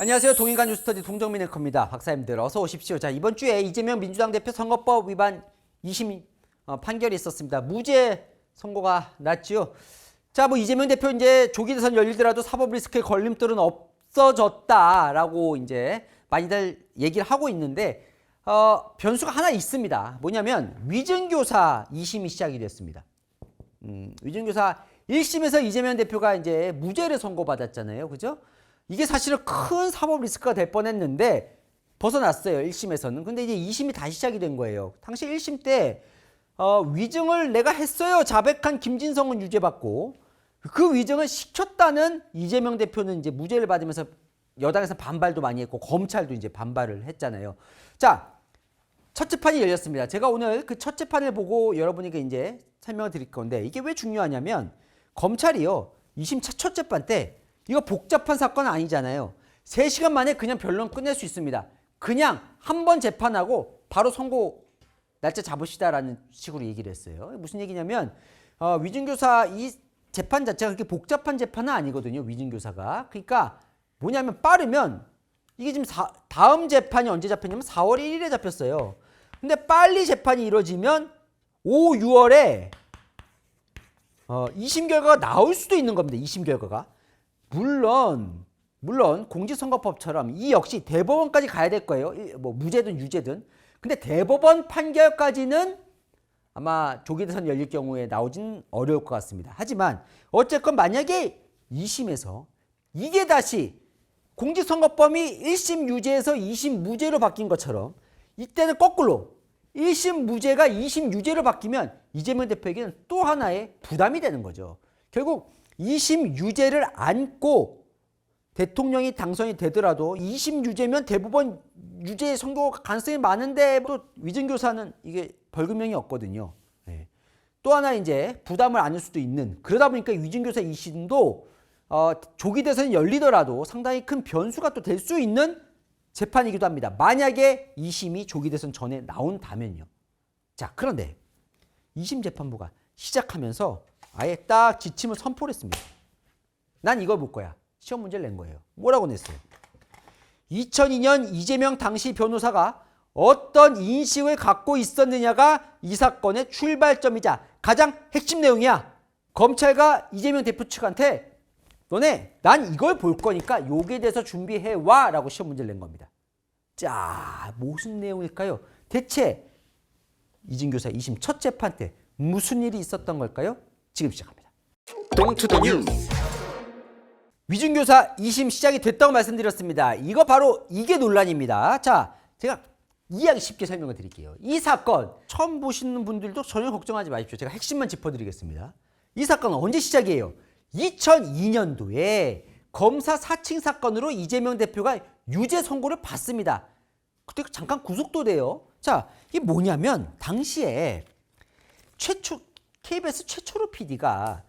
안녕하세요. 동인간 뉴스터디 동정민 앵커입니다. 박사님들 어서 오십시오. 자, 이번 주에 이재명 민주당 대표 선거법 위반 2심 판결이 있었습니다. 무죄 선고가 났지요. 자, 뭐 이재명 대표 이제 조기 대선 열리더라도 사법 리스크의 걸림돌은 없어졌다라고 이제 많이들 얘기를 하고 있는데 변수가 하나 있습니다. 뭐냐면 위증교사 2심이 시작이 됐습니다. 위증교사 1심에서 이재명 대표가 이제 무죄를 선고받았잖아요. 그죠? 이게 사실은 큰 사법 리스크가 될 뻔했는데 벗어났어요. 1심에서는. 근데 이제 2심이 다시 시작이 된 거예요. 당시 1심 때 위증을 내가 했어요. 자백한 김진성은 유죄받고 그 위증을 시켰다는 이재명 대표는 이제 무죄를 받으면서 여당에서 반발도 많이 했고 검찰도 이제 반발을 했잖아요. 자, 첫 재판이 열렸습니다. 제가 오늘 그 첫 재판을 보고 여러분에게 이제 설명을 드릴 건데 이게 왜 중요하냐면 검찰이요. 2심 첫 재판 때 이거 복잡한 사건은 아니잖아요. 3시간 만에 그냥 변론 끝낼 수 있습니다. 그냥 한 번 재판하고 바로 선고 날짜 잡으시다라는 식으로 얘기를 했어요. 무슨 얘기냐면 위증교사 이 재판 자체가 그렇게 복잡한 재판은 아니거든요. 위증교사가. 그러니까 뭐냐면 빠르면 이게 지금 다음 재판이 언제 잡혔냐면 4월 1일에 잡혔어요. 근데 빨리 재판이 이루어지면 5, 6월에 2심 결과가 나올 수도 있는 겁니다. 2심 결과가. 물론 공직선거법처럼 이 역시 대법원까지 가야 될 거예요. 뭐 무죄든 유죄든. 근데 대법원 판결까지는 아마 조기 대선 열릴 경우에 나오진 어려울 것 같습니다. 하지만 어쨌건 만약에 2심에서 이게 다시 공직선거법이 1심 유죄에서 2심 무죄로 바뀐 것처럼 이때는 거꾸로 1심 무죄가 2심 유죄로 바뀌면 이재명 대표에게는 또 하나의 부담이 되는 거죠. 결국 2심 유죄를 안고 대통령이 당선이 되더라도 2심 유죄면 대법원 유죄 선고 가능성이 많은데 또 위증교사는 이게 벌금형이 없거든요. 네. 또 하나 이제 부담을 안을 수도 있는 그러다 보니까 위증교사 2심도 조기 대선이 열리더라도 상당히 큰 변수가 또 될 수 있는 재판이기도 합니다. 만약에 2심이 조기 대선 전에 나온다면요. 자, 그런데 2심 재판부가 시작하면서 아예 딱 지침을 선포를 했습니다. 난 이걸 볼 거야. 시험 문제를 낸 거예요. 뭐라고 냈어요? 2002년 이재명 당시 변호사가 어떤 인식을 갖고 있었느냐가 이 사건의 출발점이자 가장 핵심 내용이야. 검찰과 이재명 대표 측한테 너네 난 이걸 볼 거니까 여기에 대해서 준비해와 라고 시험 문제를 낸 겁니다. 자, 무슨 내용일까요? 대체 이진교사 2심 첫 재판 때 무슨 일이 있었던 걸까요? 지금 시작합니다. 동투더 뉴스. 위증교사 2심 시작이 됐다고 말씀드렸습니다. 이거 바로 이게 논란입니다. 자, 제가 이해하기 쉽게 설명을 드릴게요. 이 사건 처음 보시는 분들도 전혀 걱정하지 마십시오. 제가 핵심만 짚어드리겠습니다. 이 사건은 언제 시작이에요? 2002년도에 검사 사칭 사건으로 이재명 대표가 유죄 선고를 받습니다. 그때 잠깐 구속도 돼요. 자, 이게 뭐냐면 당시에 KBS 최초로 PD가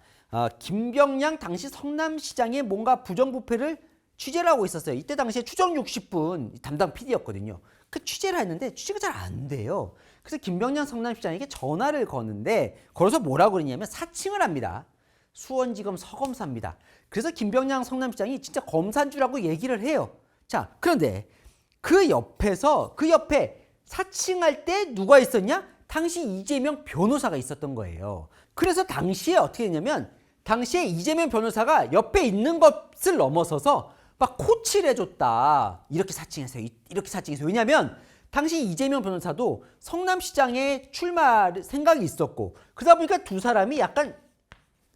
김병량 당시 성남시장의 뭔가 부정부패를 취재를 하고 있었어요. 이때 당시에 추정 60분 담당 PD였거든요. 그 취재를 했는데 취재가 잘 안 돼요. 그래서 김병량 성남시장에게 전화를 거는데 걸어서 뭐라고 그러냐면 사칭을 합니다. 수원지검 서검사입니다. 그래서 김병량 성남시장이 진짜 검사인 줄 알고 얘기를 해요. 자, 그런데 그 옆에 사칭할 때 누가 있었냐? 당시 이재명 변호사가 있었던 거예요. 그래서 당시에 어떻게 했냐면 당시에 이재명 변호사가 옆에 있는 것을 넘어서서 막 코치를 해줬다. 이렇게 사칭했어요. 이렇게 사칭했어요. 왜냐하면 당시 이재명 변호사도 성남시장에 출마 생각이 있었고 그러다 보니까 두 사람이 약간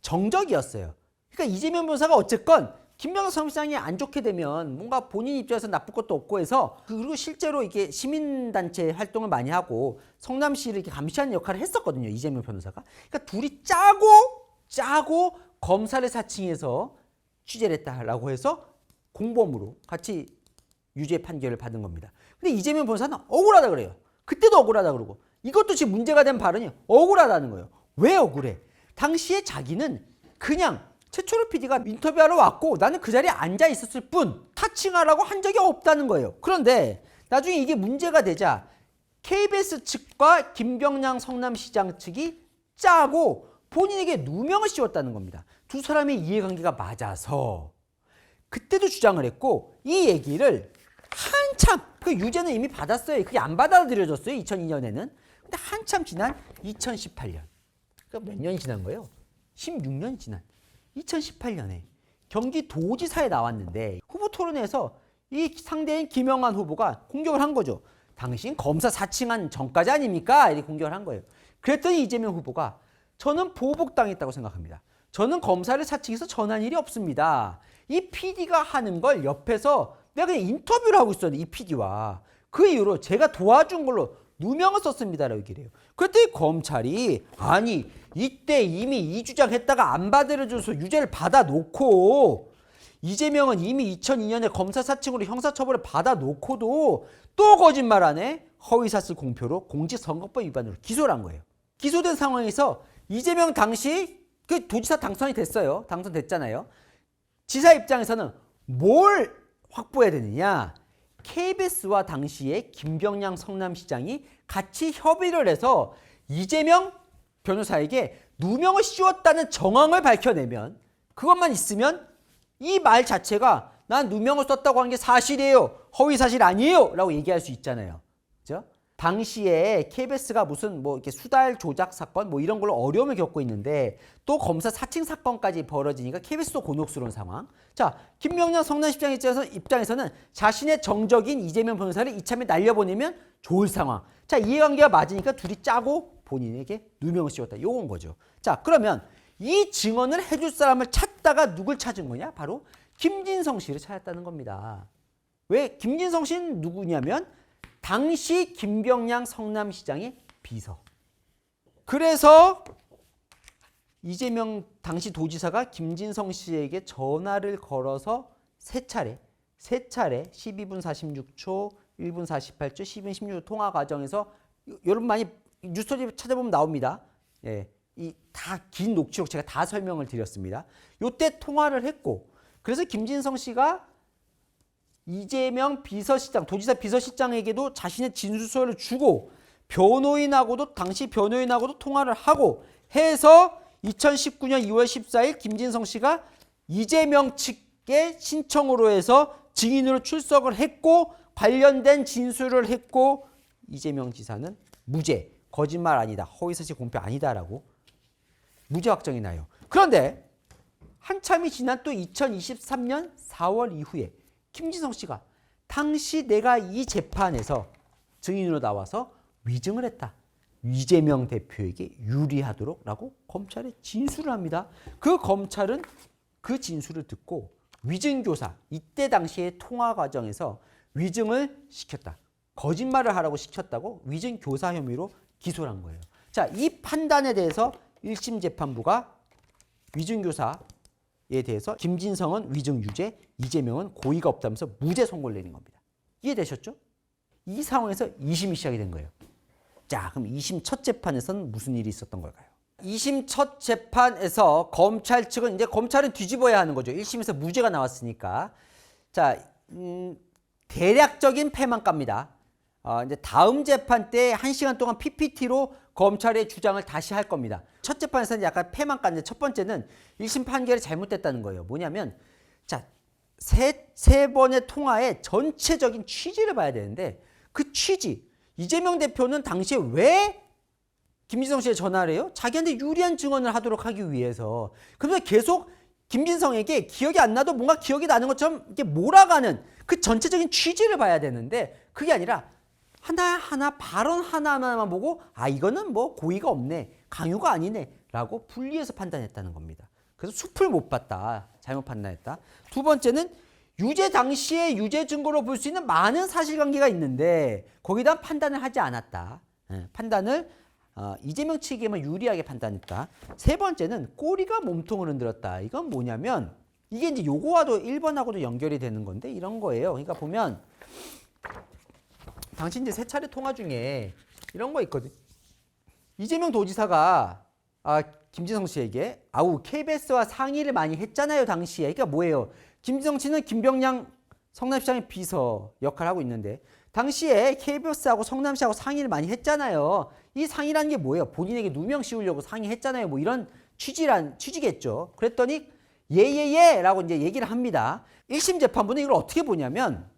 정적이었어요. 그러니까 이재명 변호사가 어쨌건 김병현 성남시장이 안 좋게 되면 뭔가 본인 입장에서 나쁠 것도 없고 해서 그리고 실제로 이게 시민단체 활동을 많이 하고 성남시를 이렇게 감시하는 역할을 했었거든요. 이재명 변호사가. 그러니까 둘이 짜고 검사를 사칭해서 취재를 했다라고 해서 공범으로 같이 유죄 판결을 받은 겁니다. 근데 이재명 변호사는 억울하다 그래요. 그때도 억울하다 그러고 이것도 지금 문제가 된 발언이 억울하다는 거예요. 왜 억울해? 당시에 자기는 그냥 최초로 PD가 인터뷰하러 왔고 나는 그 자리에 앉아 있었을 뿐 사칭하라고 한 적이 없다는 거예요. 그런데 나중에 이게 문제가 되자 KBS 측과 김병량 성남시장 측이 짜고 본인에게 누명을 씌웠다는 겁니다. 두 사람의 이해관계가 맞아서 그때도 주장을 했고 이 얘기를 한참 그 유죄는 이미 받았어요. 그게 안 받아들여졌어요. 2002년에는. 근데 한참 지난 2018년. 그러니까 몇 년이 지난 거예요? 16년이 지난 2018년에 경기도지사에 나왔는데 후보 토론회에서 이 상대인 김영환 후보가 공격을 한 거죠. 당신 검사 사칭한 전까지 아닙니까? 이렇게 공격을 한 거예요. 그랬더니 이재명 후보가 저는 보복당했다고 생각합니다. 저는 검사를 사칭해서 전한 일이 없습니다. 이 PD가 하는 걸 옆에서 내가 그냥 인터뷰를 하고 있었는데 이 PD와 그 이후로 제가 도와준 걸로 누명을 썼습니다라고 얘기를 해요. 그랬더니 검찰이 아니 이때 이미 이 주장했다가 안 받아들여줘서 유죄를 받아놓고 이재명은 이미 2002년에 검사 사칭으로 형사처벌을 받아놓고도 또 거짓말하네. 허위사실 공표로 공직선거법 위반으로 기소를 한 거예요. 기소된 상황에서 이재명 당시 그 도지사 당선이 됐어요. 당선됐잖아요. 지사 입장에서는 뭘 확보해야 되느냐. KBS와 당시에 김병량 성남시장이 같이 협의를 해서 이재명 변호사에게 누명을 씌웠다는 정황을 밝혀내면 그것만 있으면 이 말 자체가 난 누명을 썼다고 한 게 사실이에요. 허위사실 아니에요. 라고 얘기할 수 있잖아요. 그죠? 당시에 KBS가 무슨 뭐 이렇게 수달 조작 사건 뭐 이런 걸로 어려움을 겪고 있는데 또 검사 사칭 사건까지 벌어지니까 KBS도 곤혹스러운 상황. 자, 김명량 성남시장 입장에서는 자신의 정적인 이재명 변호사를 이참에 날려보내면 좋을 상황. 자, 이해관계가 맞으니까 둘이 짜고 본인에게 누명을 씌웠다. 요건 거죠. 자, 그러면 이 증언을 해줄 사람을 찾다가 누굴 찾은 거냐? 바로 김진성 씨를 찾았다는 겁니다. 왜? 김진성 씨는 누구냐면 당시 김병량 성남시장의 비서. 그래서 이재명 당시 도지사가 김진성 씨에게 전화를 걸어서 세 차례 12분 46초, 1분 48초, 12분 16초 통화 과정에서 여러분 많이 뉴스토리 찾아보면 나옵니다. 예, 이 다 긴 녹취록 제가 다 설명을 드렸습니다. 요때 통화를 했고 그래서 김진성 씨가 이재명 비서실장, 도지사 비서실장에게도 자신의 진술서를 주고 변호인하고도 당시 변호인하고도 통화를 하고 해서 2019년 2월 14일 김진성 씨가 이재명 측의 신청으로 해서 증인으로 출석을 했고 관련된 진술을 했고 이재명 지사는 무죄, 거짓말 아니다, 허위사실 공표 아니다라고 무죄 확정이 나요. 그런데 한참이 지난 또 2023년 4월 이후에 김진성 씨가 당시 내가 이 재판에서 증인으로 나와서 위증을 했다. 이재명 대표에게 유리하도록 라고 검찰에 진술을 합니다. 그 검찰은 그 진술을 듣고 위증교사, 이때 당시의 통화 과정에서 위증을 시켰다. 거짓말을 하라고 시켰다고 위증교사 혐의로 기소를 한 거예요. 자, 이 판단에 대해서 1심 재판부가 위증교사에 대해서 김진성은 위증 유죄, 이재명은 고의가 없다면서 무죄 선고를 내린 겁니다. 이해되셨죠? 이 상황에서 2심이 시작이 된 거예요. 자, 그럼 2심 첫 재판에서는 무슨 일이 있었던 걸까요? 2심 첫 재판에서 검찰 측은 이제 검찰은 뒤집어야 하는 거죠. 1심에서 무죄가 나왔으니까. 자, 대략적인 패망가입니다. 이제 다음 재판 때 1시간 동안 PPT로 검찰의 주장을 다시 할 겁니다. 첫 재판에서는 약간 패망가인데 첫 번째는 1심 판결이 잘못됐다는 거예요. 뭐냐면 자, 세 번의 통화의 전체적인 취지를 봐야 되는데 그 취지, 이재명 대표는 당시에 왜 김진성 씨에 전화를 해요? 자기한테 유리한 증언을 하도록 하기 위해서. 그래서 계속 김진성에게 기억이 안 나도 뭔가 기억이 나는 것처럼 이렇게 몰아가는 그 전체적인 취지를 봐야 되는데 그게 아니라 하나하나 발언 하나하나만 보고 아 이거는 뭐 고의가 없네, 강요가 아니네 라고 분리해서 판단했다는 겁니다. 그래서 숲을 못 봤다, 잘못 판단했다. 두 번째는 유죄 당시에 유죄 증거로 볼 수 있는 많은 사실관계가 있는데 거기다 판단을 하지 않았다. 판단을 이재명 측에만 유리하게 판단했다. 세 번째는 꼬리가 몸통을 흔들었다. 이건 뭐냐면 이게 이제 요거와도 1번하고도 연결이 되는 건데 이런 거예요. 그러니까 보면 당시 이제 세 차례 통화 중에 이런 거 있거든. 이재명 도지사가 김진성 씨에게 KBS와 상의를 많이 했잖아요 당시에. 그러니까 뭐예요? 김진성 씨는 김병량 성남시장의 비서 역할을 하고 있는데 당시에 KBS하고 성남시하고 상의를 많이 했잖아요. 이 상의라는 게 뭐예요? 본인에게 누명 씌우려고 상의했잖아요. 뭐 이런 취지겠죠. 그랬더니 예예예라고 이제 얘기를 합니다. 1심 재판부는 이걸 어떻게 보냐면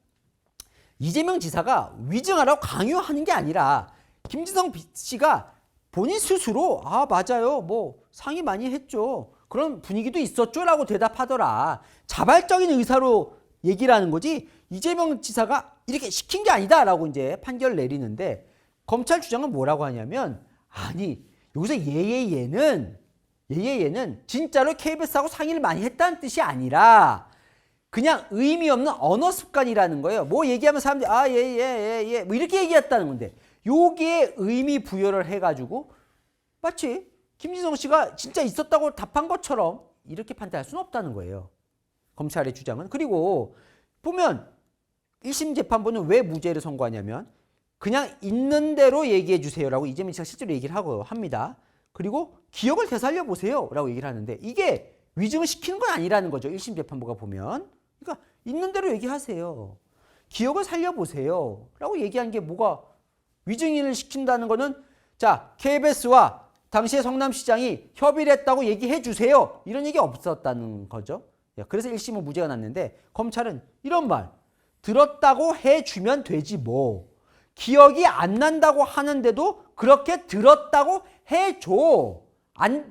이재명 지사가 위증하라고 강요하는 게 아니라 김진성 씨가 본인 스스로 아 맞아요 뭐 상의 많이 했죠 그런 분위기도 있었죠 라고 대답하더라. 자발적인 의사로 얘기를 하는 거지 이재명 지사가 이렇게 시킨 게 아니다 라고 이제 판결을 내리는데 검찰 주장은 뭐라고 하냐면 아니 여기서 예예예는 진짜로 KBS하고 상의를 많이 했다는 뜻이 아니라 그냥 의미 없는 언어 습관이라는 거예요. 뭐 얘기하면 사람들이 아, 예, 뭐 이렇게 얘기했다는 건데 여기에 의미 부여를 해가지고 마치 김진성 씨가 진짜 있었다고 답한 것처럼 이렇게 판단할 수는 없다는 거예요. 검찰의 주장은. 그리고 보면 1심 재판부는 왜 무죄를 선고하냐면 그냥 있는 대로 얘기해 주세요라고 이재명 씨가 실제로 얘기를 합니다. 그리고 기억을 되살려 보세요라고 얘기를 하는데 이게 위증을 시키는 건 아니라는 거죠. 1심 재판부가 보면. 그러니까 있는 대로 얘기하세요. 기억을 살려보세요. 라고 얘기한 게 뭐가 위증을 시킨다는 거는 자 KBS와 당시의 성남시장이 협의를 했다고 얘기해 주세요. 이런 얘기 없었다는 거죠. 그래서 1심은 무죄가 났는데 검찰은 이런 말 들었다고 해주면 되지 뭐. 기억이 안 난다고 하는데도 그렇게 들었다고 해줘.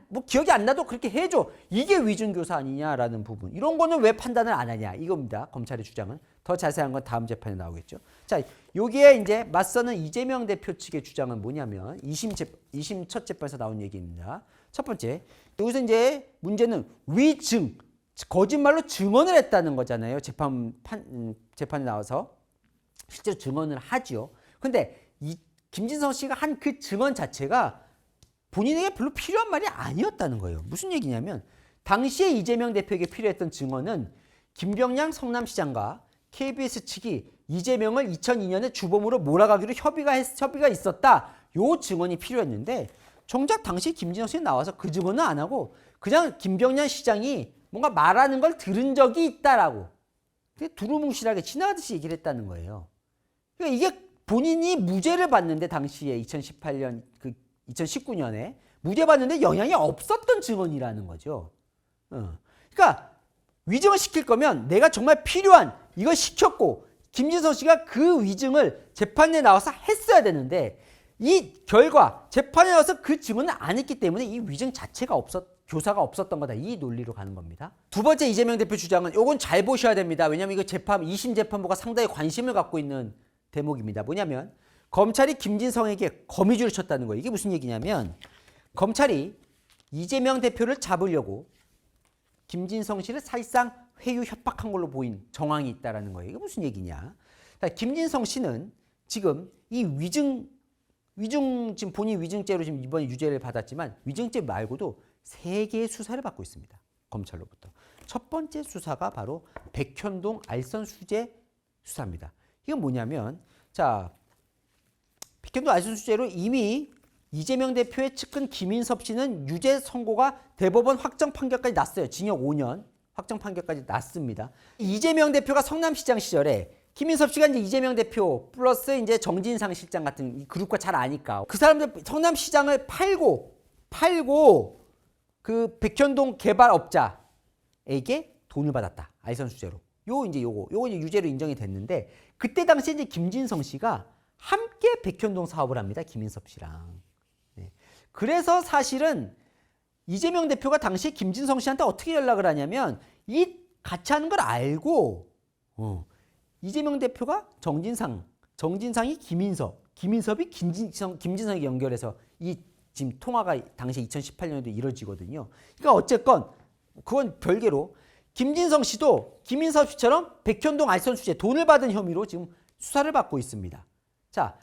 뭐 기억이 안 나도 그렇게 해줘. 이게 위증교사 아니냐라는 부분. 이런 거는 왜 판단을 안 하냐 이겁니다. 검찰의 주장은. 더 자세한 건 다음 재판에 나오겠죠. 자, 여기에 이제 맞서는 이재명 대표 측의 주장은 뭐냐면 2심 첫 재판에서 나온 얘기입니다. 첫 번째, 여기서 이제 문제는 위증, 거짓말로 증언을 했다는 거잖아요. 재판에 나와서 실제로 증언을 하죠. 근데 이 김진성 씨가 한 그 증언 자체가 본인에게 별로 필요한 말이 아니었다는 거예요. 무슨 얘기냐면 당시에 이재명 대표에게 필요했던 증언은 김병량 성남시장과 KBS 측이 이재명을 2002년에 주범으로 몰아가기로 협의가 있었다. 요 증언이 필요했는데 정작 당시 김진성 씨는 나와서 그 증언은 안 하고 그냥 김병량 시장이 뭔가 말하는 걸 들은 적이 있다라고 두루뭉실하게 지나가듯이 얘기를 했다는 거예요. 그러니까 이게 본인이 무죄를 받는데 당시에 2019년에 무죄 받는데 영향이 없었던 증언이라는 거죠. 그러니까 위증을 시킬 거면 내가 정말 필요한 이걸 시켰고 김진성 씨가 그 위증을 재판에 나와서 했어야 되는데 이 결과 재판에 나와서 그 증언을 안 했기 때문에 이 위증 자체가 교사가 없었던 거다. 이 논리로 가는 겁니다. 두 번째 이재명 대표 주장은 이건 잘 보셔야 됩니다. 왜냐하면 이거 2심 재판부가 상당히 관심을 갖고 있는 대목입니다. 뭐냐면 검찰이 김진성에게 거미줄을 쳤다는 거예요. 이게 무슨 얘기냐면 검찰이 이재명 대표를 잡으려고 김진성 씨를 사실상 회유 협박한 걸로 보인 정황이 있다는 거예요. 이게 무슨 얘기냐. 김진성 씨는 지금 이 위증 지금 본인 위증죄로 지금 이번에 유죄를 받았지만 위증죄 말고도 3개의 수사를 받고 있습니다. 검찰로부터. 첫 번째 수사가 바로 백현동 알선수재 수사입니다. 이건 뭐냐면 자 백현동 알선수재로 이미 이재명 대표의 측근 김인섭 씨는 유죄 선고가 대법원 확정 판결까지 났어요. 징역 5년 확정 판결까지 났습니다. 이재명 대표가 성남시장 시절에 김인섭 씨가 이제 이재명 대표 플러스 이제 정진상 실장 같은 이 그룹과 잘 아니까 그 사람들 성남시장을 팔고 그 백현동 개발업자에게 돈을 받았다. 알선수재로. 요거 이제 유죄로 인정이 됐는데 그때 당시에 이제 김진성 씨가 함께 백현동 사업을 합니다. 김인섭 씨랑. 네. 그래서 사실은 이재명 대표가 당시에 김진성 씨한테 어떻게 연락을 하냐면 이 같이 하는 걸 알고 이재명 대표가 정진상이 김인섭이 김진성에게 연결해서 이 지금 통화가 당시 2018년에도 이루어지거든요. 그러니까 어쨌건 그건 별개로 김진성 씨도 김인섭 씨처럼 백현동 알선수재 돈을 받은 혐의로 지금 수사를 받고 있습니다. 자,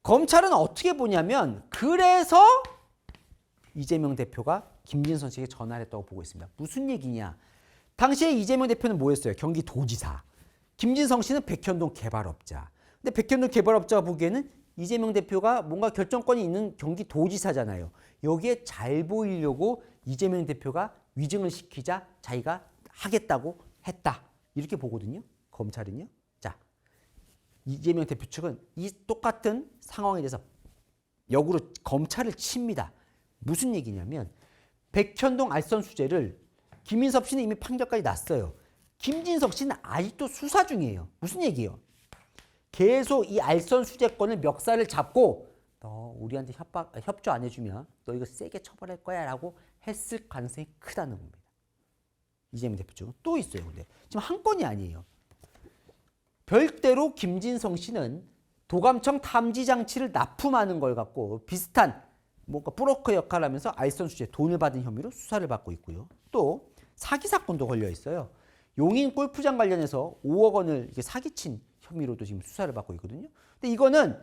검찰은 어떻게 보냐면 그래서 이재명 대표가 김진성 씨에게 전화를 했다고 보고 있습니다. 무슨 얘기냐? 당시에 이재명 대표는 뭐였어요? 경기도지사. 김진성 씨는 백현동 개발업자. 근데 백현동 개발업자가 보기에는 이재명 대표가 뭔가 결정권이 있는 경기도지사잖아요. 여기에 잘 보이려고 이재명 대표가 위증을 시키자 자기가 하겠다고 했다. 이렇게 보거든요. 검찰은요. 자, 이재명 대표 측은 이 똑같은 상황에 대해서 역으로 검찰을 칩니다. 무슨 얘기냐면 백현동 알선수재를 김인섭 씨는 이미 판결까지 났어요. 김진석 씨는 아직도 수사 중이에요. 무슨 얘기예요? 계속 이 알선 수재권을 멱살을 잡고 너 우리한테 협조 안 해주면 너 이거 세게 처벌할 거야 라고 했을 가능성이 크다는 겁니다. 이재명 대표 쪽은 또 있어요. 근데 지금 한 건이 아니에요. 별대로 김진성 씨는 도감청 탐지 장치를 납품하는 걸 갖고 비슷한 뭔가 브로커 역할을 하면서 알선 수재 돈을 받은 혐의로 수사를 받고 있고요. 또 사기 사건도 걸려 있어요. 용인 골프장 관련해서 5억 원을 이렇게 사기친 혐의로도 지금 수사를 받고 있거든요. 근데 이거는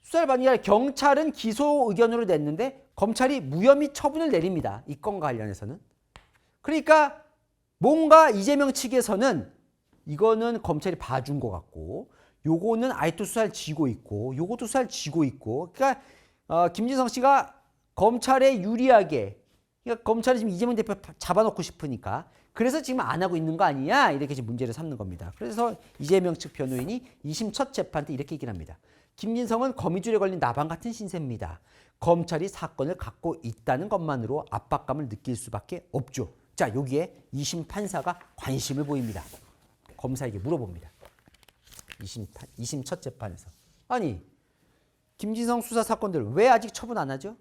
수사를 받는 게 아니라 경찰은 기소 의견으로 냈는데 검찰이 무혐의 처분을 내립니다. 이 건과 관련해서는. 그러니까 뭔가 이재명 측에서는 이거는 검찰이 봐준 것 같고 요거는 아직도 수사를 쥐고 있고 요것도 수사를 쥐고 있고 그러니까 김진성 씨가 검찰에 유리하게 그러니까 검찰이 지금 이재명 대표 잡아놓고 싶으니까 그래서 지금 안 하고 있는 거 아니냐 이렇게 지금 문제를 삼는 겁니다. 그래서 이재명 측 변호인이 2심 첫 재판 때 이렇게 얘기를 합니다. 김진성은 거미줄에 걸린 나방 같은 신세입니다. 검찰이 사건을 갖고 있다는 것만으로 압박감을 느낄 수밖에 없죠. 자, 여기에 2심 판사가 관심을 보입니다. 검사에게 물어봅니다. 2심 첫 재판에서. 아니, 김진성 수사 사건들 왜 아직 처분 안 하죠?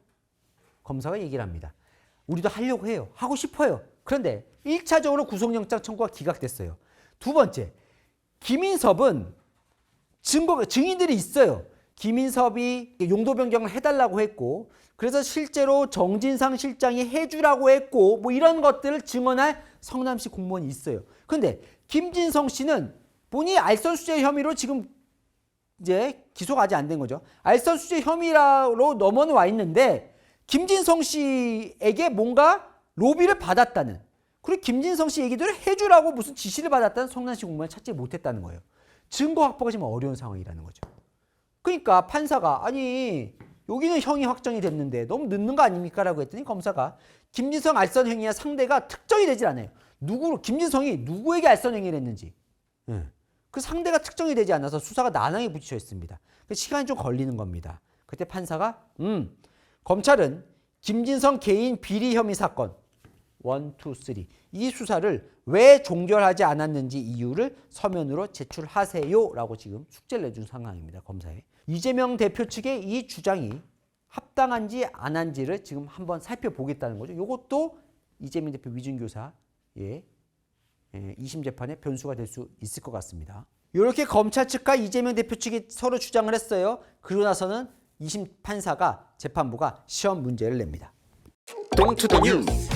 검사가 얘기를 합니다. 우리도 하려고 해요. 하고 싶어요. 그런데 1차적으로 구속영장 청구가 기각됐어요. 두 번째, 김인섭은 증인들이 있어요. 김인섭이 용도 변경을 해달라고 했고 그래서 실제로 정진상 실장이 해주라고 했고 뭐 이런 것들을 증언할 성남시 공무원이 있어요. 그런데 김진성 씨는 본인이 알선 수재 혐의로 지금 이제 기소가 아직 안 된 거죠. 알선 수재 혐의로 넘어와 있는데 김진성 씨에게 뭔가 로비를 받았다는 그리고 김진성 씨 얘기대로 해주라고 무슨 지시를 받았다는 성남시 공무원을 찾지 못했다는 거예요. 증거 확보가 지금 어려운 상황이라는 거죠. 그러니까 판사가 아니 여기는 형이 확정이 됐는데 너무 늦는 거 아닙니까? 라고 했더니 검사가 김진성 알선 행위와 상대가 특정이 되질 않아요. 김진성이 누구에게 알선 행위를 했는지 그 상대가 특정이 되지 않아서 수사가 난항에 부딪혀 있습니다. 시간이 좀 걸리는 겁니다. 그때 판사가 검찰은 김진성 개인 비리 혐의 사건 1, 2, 3 이 수사를 왜 종결하지 않았는지 이유를 서면으로 제출하세요 라고 지금 숙제를 내준 상황입니다. 검사에. 이재명 대표 측의 이 주장이 합당한지 안 한지를 지금 한번 살펴보겠다는 거죠. 이것도 이재명 대표 위증교사의 2심 재판의 변수가 될 수 있을 것 같습니다. 이렇게 검찰 측과 이재명 대표 측이 서로 주장을 했어요. 그러고 나서는 2심 판사가 재판부가 시험 문제를 냅니다. 똥투더 뉴스.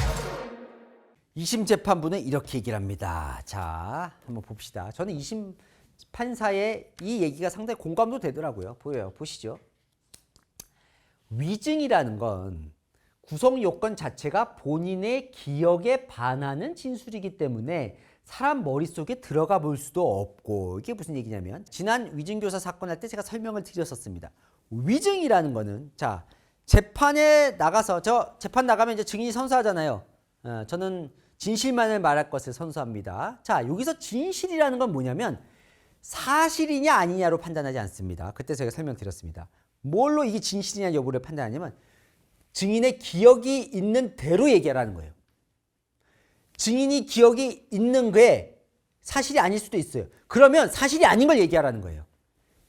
2심 재판부는 이렇게 얘기를 합니다. 자, 한번 봅시다. 저는 2심 판사의 이 얘기가 상당히 공감도 되더라고요. 보시죠. 위증이라는 건 구성 요건 자체가 본인의 기억에 반하는 진술이기 때문에 사람 머릿속에 들어가 볼 수도 없고 이게 무슨 얘기냐면 지난 위증교사 사건 할 때 제가 설명을 드렸었습니다. 위증이라는 거는 자 재판에 나가서 재판 나가면 이제 증인이 선서하잖아요. 저는 진실만을 말할 것을 선서합니다. 자 여기서 진실이라는 건 뭐냐면 사실이냐 아니냐로 판단하지 않습니다. 그때 제가 설명드렸습니다. 뭘로 이게 진실이냐 여부를 판단하냐면 증인의 기억이 있는 대로 얘기하라는 거예요. 증인이 기억이 있는 게 사실이 아닐 수도 있어요. 그러면 사실이 아닌 걸 얘기하라는 거예요.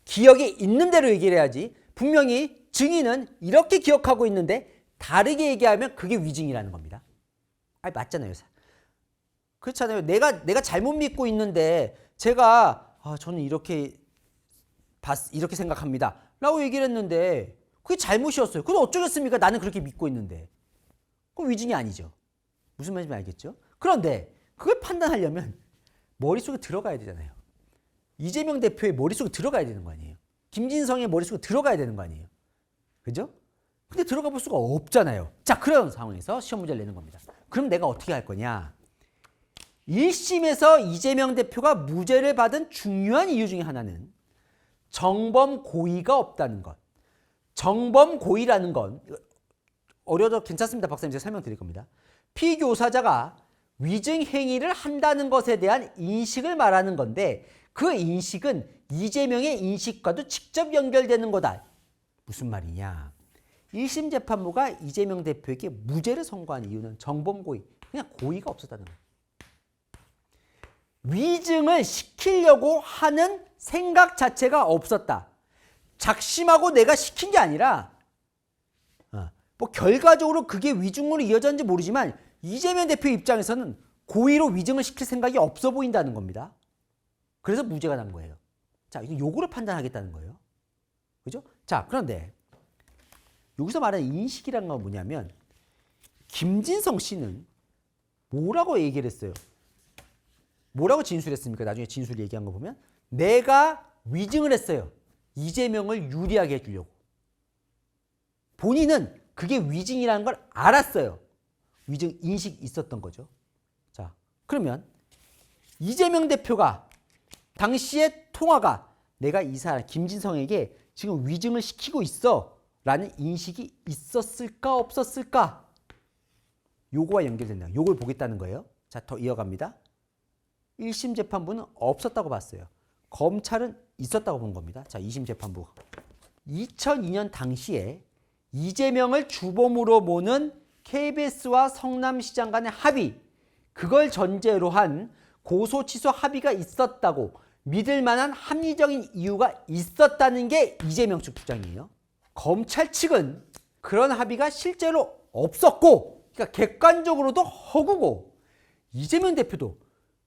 기억이 있는 대로 얘기를 해야지 분명히 증인은 이렇게 기억하고 있는데 다르게 얘기하면 그게 위증이라는 겁니다. 아니 맞잖아요. 그렇잖아요. 내가 잘못 믿고 있는데 제가 저는 이렇게 생각합니다. 라고 얘기를 했는데 그게 잘못이었어요. 그럼 어쩌겠습니까? 나는 그렇게 믿고 있는데. 그럼 위증이 아니죠. 무슨 말인지 알겠죠? 그런데 그걸 판단하려면 머릿속에 들어가야 되잖아요. 이재명 대표의 머릿속에 들어가야 되는 거 아니에요. 김진성의 머릿속에 들어가야 되는 거 아니에요. 그죠? 근데 들어가 볼 수가 없잖아요. 자, 그런 상황에서 시험 문제를 내는 겁니다. 그럼 내가 어떻게 할 거냐? 1심에서 이재명 대표가 무죄를 받은 중요한 이유 중에 하나는 정범 고의가 없다는 것. 정범 고의라는 건 어려도 괜찮습니다. 박사님 제가 설명드릴 겁니다. 피교사자가 위증 행위를 한다는 것에 대한 인식을 말하는 건데 그 인식은 이재명의 인식과도 직접 연결되는 거다. 무슨 말이냐? 1심 재판부가 이재명 대표에게 무죄를 선고한 이유는 정범 고의, 그냥 고의가 없었다는 거예요. 위증을 시키려고 하는 생각 자체가 없었다. 작심하고 내가 시킨 게 아니라 뭐 결과적으로 그게 위증으로 이어졌는지 모르지만 이재명 대표 입장에서는 고의로 위증을 시킬 생각이 없어 보인다는 겁니다. 그래서 무죄가 난 거예요. 자, 이건 요거를 판단하겠다는 거예요. 그죠? 자, 그런데 여기서 말하는 인식이란 건 뭐냐면 김진성 씨는 뭐라고 얘기를 했어요? 뭐라고 진술했습니까? 나중에 진술 얘기한 거 보면 내가 위증을 했어요. 이재명을 유리하게 해주려고. 본인은 그게 위증이라는 걸 알았어요. 위증 인식이 있었던 거죠. 자, 그러면 이재명 대표가 당시의 통화가 내가 이 사람 김진성에게 지금 위증을 시키고 있어 라는 인식이 있었을까 없었을까? 요거와 연결된다. 요걸 보겠다는 거예요. 자, 더 이어갑니다. 1심 재판부는 없었다고 봤어요. 검찰은 있었다고 본 겁니다. 자, 2심 재판부. 2002년 당시에 이재명을 주범으로 모는 KBS와 성남시장 간의 합의, 그걸 전제로 한 고소 취소 합의가 있었다고 믿을 만한 합리적인 이유가 있었다는 게 이재명 측 주장이에요. 검찰 측은 그런 합의가 실제로 없었고, 그러니까 객관적으로도 허구고, 이재명 대표도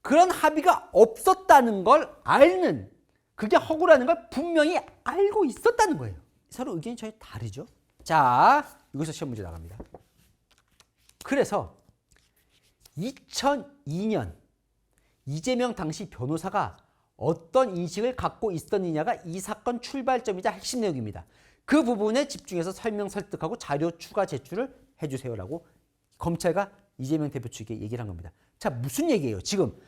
그런 합의가 없었다는 걸 알는, 그게 허구라는 걸 분명히 알고 있었다는 거예요. 서로 의견이 전혀 다르죠. 자, 여기서 시험 문제 나갑니다. 그래서 2002년 이재명 당시 변호사가 어떤 인식을 갖고 있었느냐가 이 사건 출발점이자 핵심 내용입니다. 그 부분에 집중해서 설명 설득하고 자료 추가 제출을 해주세요라고 검찰과 이재명 대표 측에 얘기를 한 겁니다. 자, 무슨 얘기예요? 지금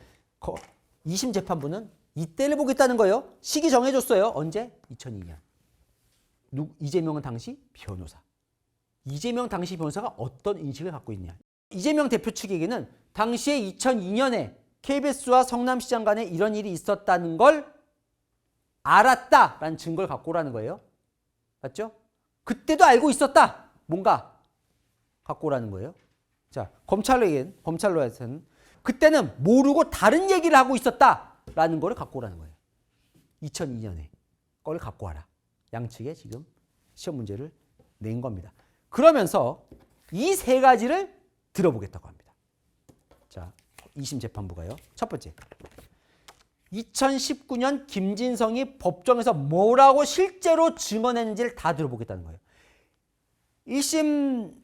2심 재판부는 이때를 보겠다는 거예요. 시기 정해줬어요. 언제? 2002년. 이재명은 당시 변호사. 이재명 당시 변호사가 어떤 인식을 갖고 있냐. 이재명 대표 측에게는 당시에 2002년에 KBS와 성남시장 간에 이런 일이 있었다는 걸 알았다라는 증거를 갖고 오라는 거예요. 맞죠? 그때도 알고 있었다. 뭔가 갖고 오라는 거예요. 자, 검찰로에서는 그때는 모르고 다른 얘기를 하고 있었다라는 거를 갖고 오라는 거예요. 2002년에 걸 갖고 와라. 양측에 지금 시험 문제를 낸 겁니다. 그러면서 이 세 가지를 들어보겠다고 합니다. 자, 2심 재판부가요. 첫 번째, 2019년 김진성이 법정에서 뭐라고 실제로 증언했는지를 다 들어보겠다는 거예요. 1심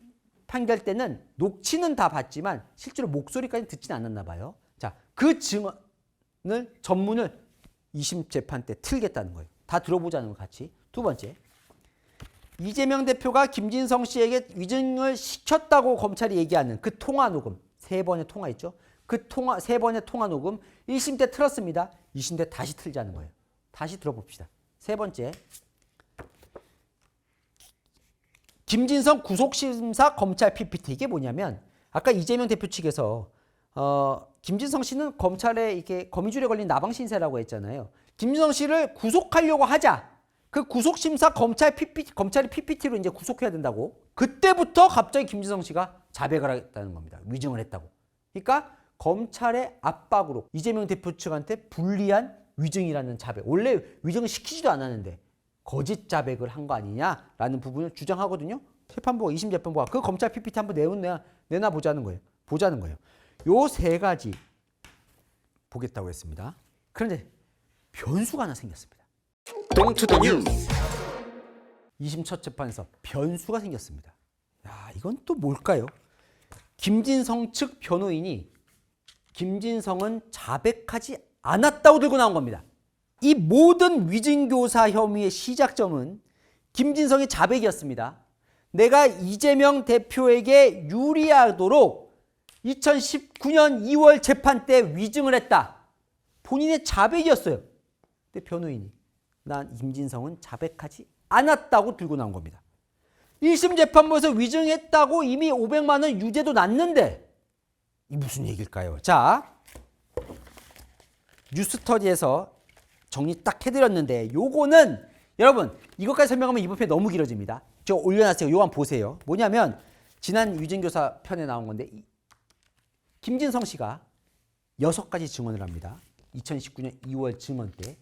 판결 때는 녹취는 다 봤지만 실제로 목소리까지 듣지는 않았나 봐요. 자, 그 증언을 전문을 2심 재판 때 틀겠다는 거예요. 다 들어보자는 거 같이. 두 번째, 이재명 대표가 김진성 씨에게 위증을 시켰다고 검찰이 얘기하는 그 통화 녹음, 3번의 통화 있죠? 그 통화, 3번의 통화 녹음 1심 때 틀었습니다. 2심 때 다시 틀자는 거예요. 다시 들어봅시다. 세 번째, 김진성 구속심사 검찰 PPT. 이게 뭐냐면 아까 이재명 대표 측에서 김진성 씨는 검찰에 이렇게 거미줄에 걸린 나방 신세라고 했잖아요. 김진성 씨를 구속하려고 하자. 그 구속심사 검찰이 PPT로 이제 구속해야 된다고. 그때부터 갑자기 김진성 씨가 자백을 하겠다는 겁니다. 위증을 했다고. 그러니까 검찰의 압박으로 이재명 대표 측한테 불리한 위증이라는 자백. 원래 위증을 시키지도 않았는데 거짓 자백을 한 거 아니냐라는 부분을 주장하거든요. 재판부가 2심 재판부가 그 검찰 PPT 한번 내놔 보자는 거예요. 요 세 가지 보겠다고 했습니다. 그런데 변수가 하나 생겼습니다. Don't the news. 2심 첫 재판에서 변수가 생겼습니다. 야, 이건 또 뭘까요? 김진성 측 변호인이 김진성은 자백하지 않았다고 들고 나온 겁니다. 이 모든 위증교사 혐의의 시작점은 김진성의 자백이었습니다. 내가 이재명 대표에게 유리하도록 2019년 2월 재판 때 위증을 했다. 본인의 자백이었어요. 근데 변호인이 난 김진성은 자백하지 않았다고 들고 나온 겁니다. 1심 재판부에서 위증했다고 이미 500만 원 유죄도 났는데 이 무슨 얘기일까요? 자, 뉴스터디에서 정리 딱 해드렸는데 요거는 여러분 이것까지 설명하면 이번 편 너무 길어집니다. 저 올려놨어요. 요거 한번 보세요. 뭐냐면 지난 위증교사 편에 나온 건데 김진성 씨가 6가지 증언을 합니다. 2019년 2월 증언 때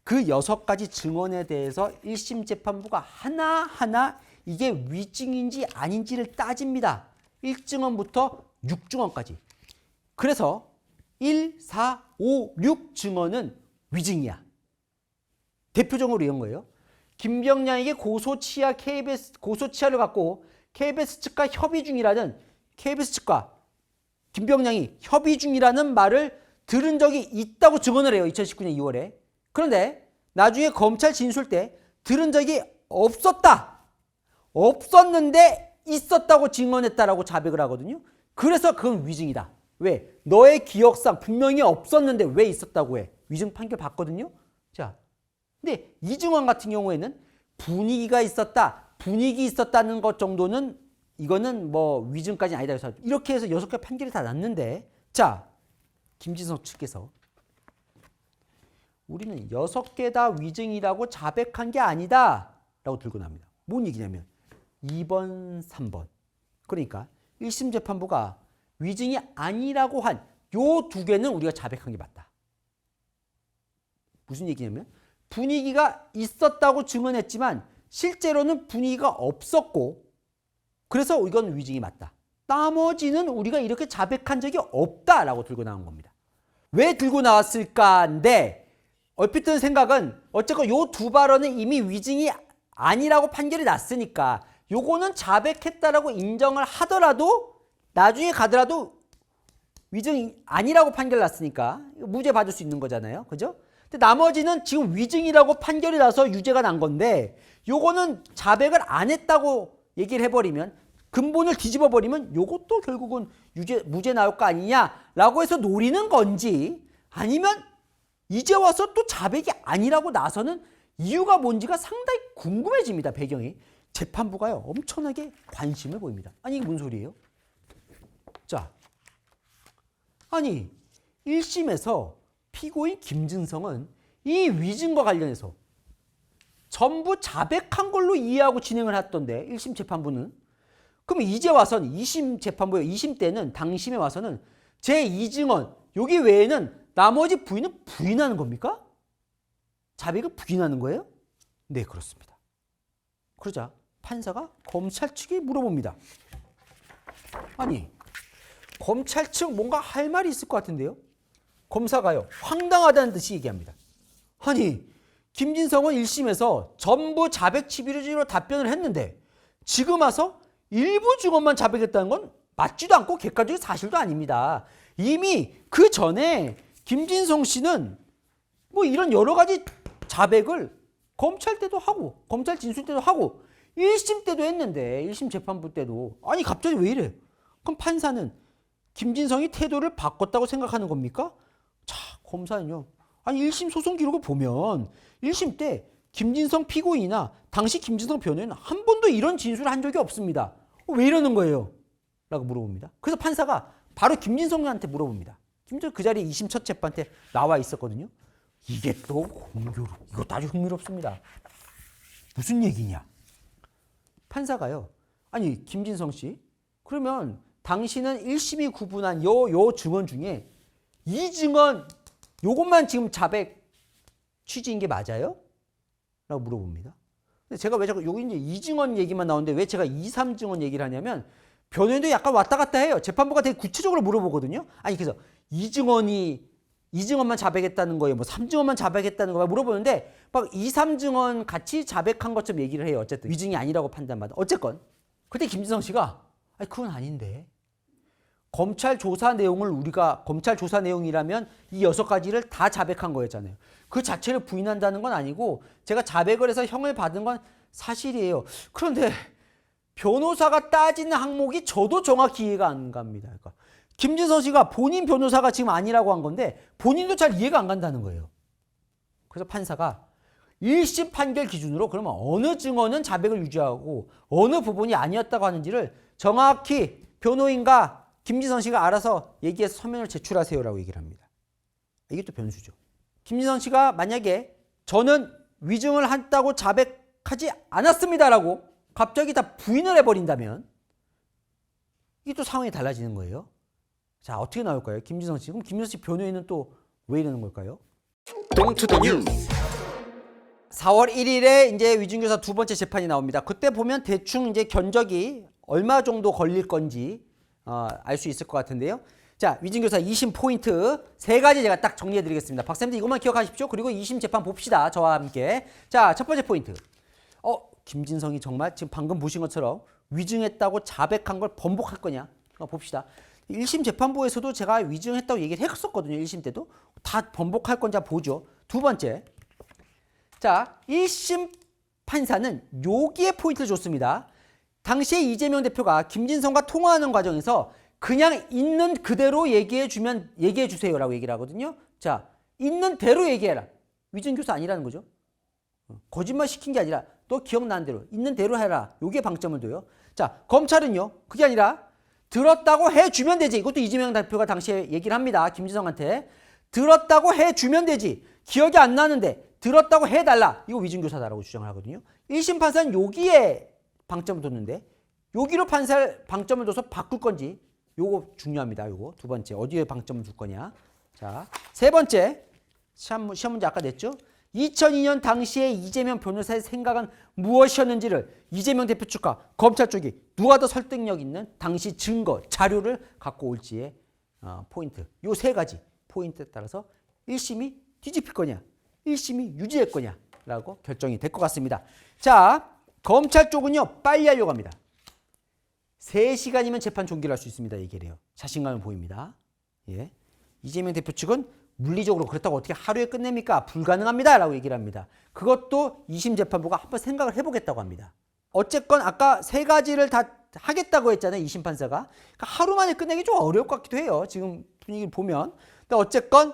그 6가지 증언에 대해서 1심 재판부가 하나하나 이게 위증인지 아닌지를 따집니다. 1증언부터 6증언까지. 그래서 1, 4, 5, 6 증언은 위증이야. 대표적으로 이런 거예요. 김병량에게 고소치하 고소치하를 갖고 KBS 측과 협의 중이라는 KBS 측과 김병량이 협의 중이라는 말을 들은 적이 있다고 증언을 해요. 2019년 2월에. 그런데 나중에 검찰 진술 때 들은 적이 없었다. 없었는데 있었다고 증언했다라고 자백을 하거든요. 그래서 그건 위증이다. 왜? 너의 기억상 분명히 없었는데 왜 있었다고 해? 위증 판결 받거든요. 자, 근데 이증언 같은 경우에는 분위기가 있었다. 분위기 있었다는 것 정도는 이거는 뭐 위증까지는 아니다. 그래서 이렇게 해서 6개 판결이 다 났는데 자, 김진성 측에서 우리는 6개 다 위증이라고 자백한 게 아니다 라고 들고 납니다. 뭔 얘기냐면 2번, 3번. 그러니까 1심 재판부가 위증이 아니라고 한 요 2개는 우리가 자백한 게 맞다. 무슨 얘기냐면 분위기가 있었다고 증언했지만 실제로는 분위기가 없었고 그래서 이건 위증이 맞다. 나머지는 우리가 이렇게 자백한 적이 없다라고 들고 나온 겁니다. 왜 들고 나왔을까인데 얼핏 든 생각은 어쨌건 요 2 발언은 이미 위증이 아니라고 판결이 났으니까 요거는 자백했다라고 인정을 하더라도 나중에 가더라도 위증이 아니라고 판결 났으니까 무죄 받을 수 있는 거잖아요. 그죠? 근데 나머지는 지금 위증이라고 판결이 나서 유죄가 난 건데 요거는 자백을 안 했다고 얘기를 해버리면 근본을 뒤집어 버리면 요것도 결국은 무죄 나올 거 아니냐라고 해서 노리는 건지 아니면 이제 와서 또 자백이 아니라고 나서는 이유가 뭔지가 상당히 궁금해집니다. 배경이. 재판부가요 엄청나게 관심을 보입니다. 아니 이게 뭔 소리예요? 자, 아니 1심에서 피고인 김진성은 이 위증과 관련해서 전부 자백한 걸로 이해하고 진행을 했던데 1심 재판부는 그럼 이제 와서는 2심 재판부에 2심 때는 당심에 와서는 제2증언 여기 외에는 나머지 부인은 부인하는 겁니까? 자백을 부인하는 거예요? 네, 그렇습니다. 그러자 판사가 검찰 측에 물어봅니다. 아니, 검찰 측 뭔가 할 말이 있을 것 같은데요? 검사가요, 황당하다는 듯이 얘기합니다. 아니, 김진성은 1심에서 전부 자백 취지로 답변을 했는데 지금 와서 일부 증언만 자백했다는 건 맞지도 않고 객관적인 사실도 아닙니다. 이미 그 전에 김진성 씨는 뭐 이런 여러 가지 자백을 검찰 때도 하고 검찰 진술 때도 하고 1심 때도 했는데 1심 재판부 때도 아니 갑자기 왜 이래? 그럼 판사는 김진성이 태도를 바꿨다고 생각하는 겁니까? 자, 검사는요. 아니 1심 소송 기록을 보면 1심 때 김진성 피고인이나 당시 김진성 변호인은 한 번도 이런 진술을 한 적이 없습니다. 왜 이러는 거예요? 라고 물어봅니다. 그래서 판사가 바로 김진성한테 물어봅니다. 김진성 그 자리에 2심 첫 재판 때 나와 있었거든요. 이게 또 공교롭, 이것도 아주 흥미롭습니다. 무슨 얘기냐? 판사가요. 아니 김진성 씨 그러면 당신은 1심이 구분한 요 증언 중에 이 증언 요것만 지금 자백 취지인 게 맞아요? 라고 물어봅니다. 근데 제가 왜 자꾸 여기 이제 2증언 얘기만 나오는데 왜 제가 2, 3증언 얘기를 하냐면 변호인도 약간 왔다 갔다 해요. 재판부가 되게 구체적으로 물어보거든요. 아니 그래서 2증언만 자백했다는 거예요. 뭐 3증언만 자백했다는 거예요. 물어보는데 막 2, 3증언 같이 자백한 것처럼 얘기를 해요. 어쨌든 위증이 아니라고 판단받아. 어쨌건 그때 김진성 씨가 아니 그건 아닌데 검찰 조사 내용을 우리가 검찰 조사 내용이라면 이 6가지를 다 자백한 거였잖아요. 그 자체를 부인한다는 건 아니고 제가 자백을 해서 형을 받은 건 사실이에요. 그런데 변호사가 따지는 항목이 저도 정확히 이해가 안 갑니다. 그러니까 김진성 씨가 본인 변호사가 지금 아니라고 한 건데 본인도 잘 이해가 안 간다는 거예요. 그래서 판사가 1심 판결 기준으로 그러면 어느 증언은 자백을 유지하고 어느 부분이 아니었다고 하는지를 정확히 변호인과 김진성 씨가 알아서 얘기해서 서면을 제출하세요라고 얘기를 합니다. 이게 또 변수죠. 김진성 씨가 만약에 저는 위증을 했다고 자백하지 않았습니다라고 갑자기 다 부인을 해버린다면 이게 또 상황이 달라지는 거예요. 자, 어떻게 나올까요? 김진성 씨. 그럼 김진성 씨 변호인은 또 왜 이러는 걸까요? 동투더 뉴스. 4월 1일에 이제 위증교사 두 번째 재판이 나옵니다. 그때 보면 대충 이제 견적이 얼마 정도 걸릴 건지 알 수 있을 것 같은데요. 자, 위증교사 2심 포인트 세 가지 제가 딱 정리해 드리겠습니다. 박사님들 이것만 기억하십시오. 그리고 2심 재판 봅시다. 저와 함께. 자, 첫 번째 포인트. 김진성이 정말 지금 방금 보신 것처럼 위증했다고 자백한 걸 번복할 거냐? 봅시다. 1심 재판부에서도 제가 위증했다고 얘기를 했었거든요. 1심 때도. 다 번복할 건지 보죠. 두 번째. 자, 1심 판사는 여기에 포인트를 줬습니다. 당시에 이재명 대표가 김진성과 통화하는 과정에서 그냥 있는 그대로 얘기해 주세요라고 얘기를 하거든요. 자, 있는 대로 얘기해라. 위증교사 아니라는 거죠. 거짓말 시킨 게 아니라 또 기억나는 대로 있는 대로 해라. 여기에 방점을 둬요. 자, 검찰은요. 그게 아니라 들었다고 해주면 되지. 이것도 이재명 대표가 당시에 얘기를 합니다. 김진성한테. 들었다고 해주면 되지. 기억이 안 나는데 들었다고 해달라. 이거 위증교사다라고 주장을 하거든요. 1심 판사는 여기에 방점을 뒀는데 여기로 방점을 둬서 바꿀 건지 요거 중요합니다. 요거 두 번째. 어디에 방점을 둘 거냐. 자, 세 번째. 시험 문제 아까 냈죠. 2002년 당시에 이재명 변호사의 생각은 무엇이었는지를 이재명 대표 측과 검찰 쪽이 누가 더 설득력 있는 당시 증거, 자료를 갖고 올지의 포인트. 요 세 가지 포인트에 따라서 1심이 뒤집힐 거냐, 1심이 유지할 거냐라고 결정이 될 것 같습니다. 자, 검찰 쪽은요, 빨리 하려고 합니다. 3시간이면 재판 종결할 수 있습니다. 얘기를 해요. 자신감을 보입니다. 예. 이재명 대표 측은 물리적으로 그렇다고 어떻게 하루에 끝냅니까? 불가능합니다. 라고 얘기를 합니다. 그것도 2심 재판부가 한번 생각을 해보겠다고 합니다. 어쨌건 아까 세 가지를 다 하겠다고 했잖아요. 2심 판사가. 그러니까 하루 만에 끝내기 좀 어려울 것 같기도 해요. 지금 분위기를 보면. 근데 어쨌건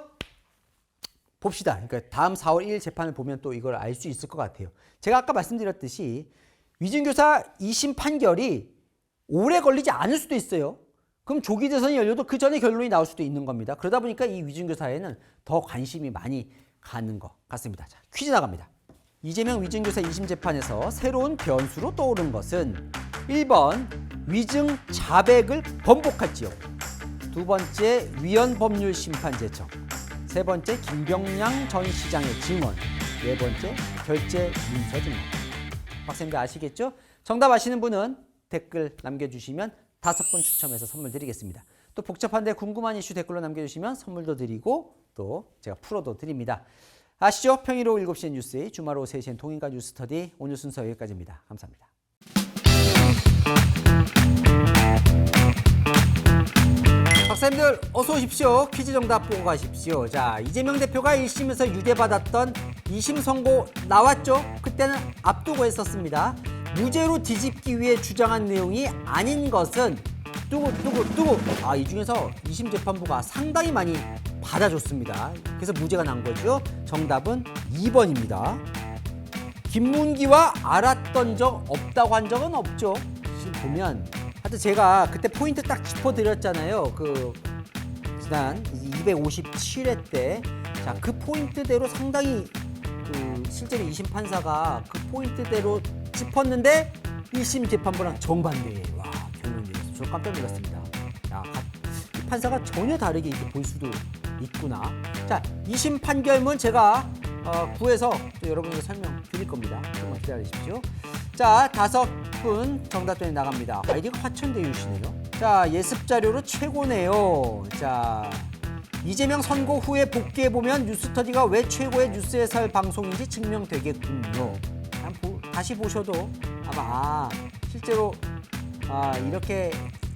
봅시다. 그러니까 다음 4월 1일 재판을 보면 또 이걸 알 수 있을 것 같아요. 제가 아까 말씀드렸듯이 위증교사 2심 판결이 오래 걸리지 않을 수도 있어요. 그럼 조기 대선이 열려도 그 전에 결론이 나올 수도 있는 겁니다. 그러다 보니까 이 위증교사에는 더 관심이 많이 가는 것 같습니다. 자, 퀴즈 나갑니다. 이재명 위증교사 2심 재판에서 새로운 변수로 떠오른 것은 1번 위증 자백을 번복할지요. 두 번째 위헌법률 심판 제청. 세 번째 김병량 전 시장의 증언. 네 번째 결재 문서 증언. 박사님들 아시겠죠? 정답 아시는 분은 댓글 남겨주시면 5분 추첨해서 선물 드리겠습니다. 또 복잡한데 궁금한 이슈 댓글로 남겨주시면 선물도 드리고 또 제가 풀어도 드립니다. 아시죠? 평일 오후 7시엔 뉴스데이, 주말 오후 3시엔 통일과 뉴스스터디. 오늘 순서 여기까지입니다. 감사합니다. 박사님들 어서 오십시오. 퀴즈 정답 보고 가십시오. 자, 이재명 대표가 1심에서 유죄받았던 2심 선고 나왔죠? 그때는 앞두고 했었습니다. 무죄로 뒤집기 위해 주장한 내용이 아닌 것은 누구? 이 중에서 2심 재판부가 상당히 많이 받아줬습니다. 그래서 무죄가 난 거죠. 정답은 2번입니다. 김문기와 알았던 적 없다고 한 적은 없죠. 지금 보면 하여튼 제가 그때 포인트 딱 짚어드렸잖아요. 그 지난 257회 때. 자, 그 포인트대로 상당히 실제로 2심 판사가 그 포인트대로 짚었는데 1심 재판부랑 정반대예요. 와, 결론이 내렸어요. 저 깜짝 놀랐습니다. 야, 이 판사가 전혀 다르게 이렇게 볼 수도 있구나. 자, 2심 판결문 제가 구해서 또 여러분에게 설명드릴 겁니다. 조금만 기다리십시오. 자, 5분 정답전이 나갑니다. 아이디가 화천대유시네요. 자, 예습 자료로 최고네요. 자, 이재명 선거 후에 복귀해보면 뉴스터디가 왜 최고의 뉴스 해설 방송인지 증명되겠군요. 다시 보셔도 아마 실제로 이렇게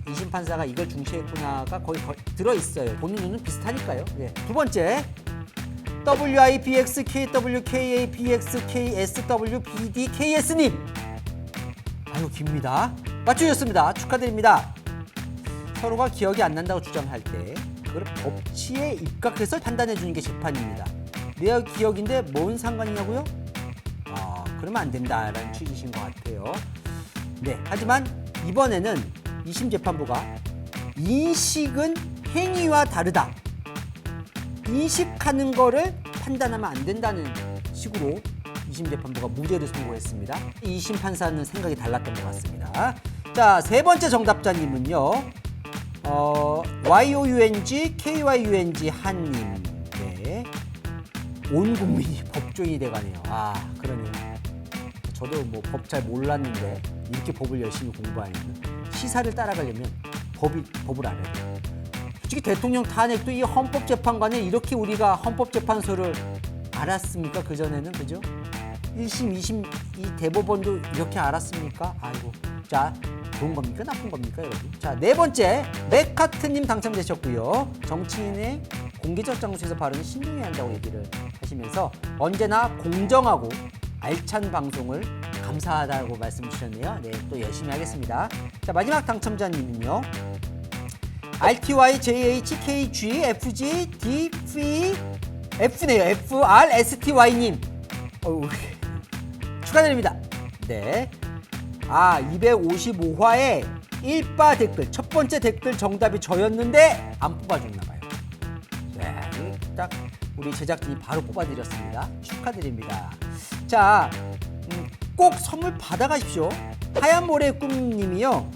2심 판사가 이걸 중시했구나가 거의 들어있어요. 보는 눈은 비슷하니까요. 네. 두 번째, WIBX, KW, KA, BX, KSW, BD, KS님. 아유, 깁니다. 맞추셨습니다. 축하드립니다. 서로가 기억이 안 난다고 주장할 때 그걸 법치에 입각해서 판단해 주는 게 재판입니다. 내 기억인데 뭔 상관이냐고요? 그러면 안 된다라는 취지신 것 같아요. 네, 하지만 이번에는 2심 재판부가 인식은 행위와 다르다. 인식하는 거를 판단하면 안 된다는 식으로 2심 재판부가 무죄를 선고했습니다. 2심 판사는 생각이 달랐던 것 같습니다. 자, 세 번째 정답자님은요. YOUNG, KYUNG 한님. 네. 온 국민이 법조인이 돼가네요. 아, 그러네요. 저도 뭐 법 잘 몰랐는데 이렇게 법을 열심히 공부하면 시사를 따라가려면 법을 알아야 돼요. 솔직히 대통령 탄핵도 이 헌법재판관에 이렇게 우리가 헌법재판소를 알았습니까? 그전에는, 그죠? 1심, 2심 이 대법원도 이렇게 알았습니까? 아이고. 자, 좋은 겁니까? 나쁜 겁니까, 여러분? 자, 네 번째, 맥카트님 당첨되셨고요. 정치인의 공개적 장소에서 발언을 신중히 한다고 얘기를 하시면서 언제나 공정하고 알찬 방송을 감사하다고 말씀 주셨네요. 네, 또 열심히 하겠습니다. 자, 마지막 당첨자님은요. RTYJHKG FGD F네요. FRSTY님. 축하드립니다. 네. 255화에 1바 댓글, 첫 번째 댓글 정답이 저였는데 안 뽑아줬나봐요. 네, 딱 우리 제작진이 바로 뽑아드렸습니다. 축하드립니다. 자, 꼭 선물 받아가십시오. 하얀 모래의 꿈님이요.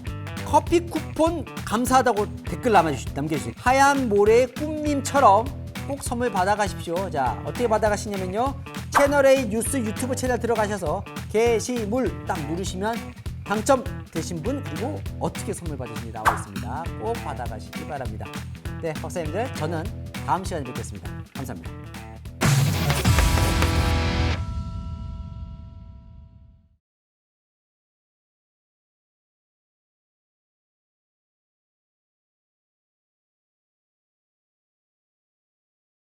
커피 쿠폰 감사하다고 댓글 남겨주세요. 하얀 모래의 꿈님처럼 꼭 선물 받아가십시오. 자, 어떻게 받아가시냐면요. 채널A 뉴스 유튜브 채널 들어가셔서 게시물 딱 누르시면 당첨되신 분 그리고 어떻게 선물 받으시는지 나와 있습니다. 꼭 받아가시기 바랍니다. 네, 박사님들 저는 다음 시간에 뵙겠습니다. 감사합니다.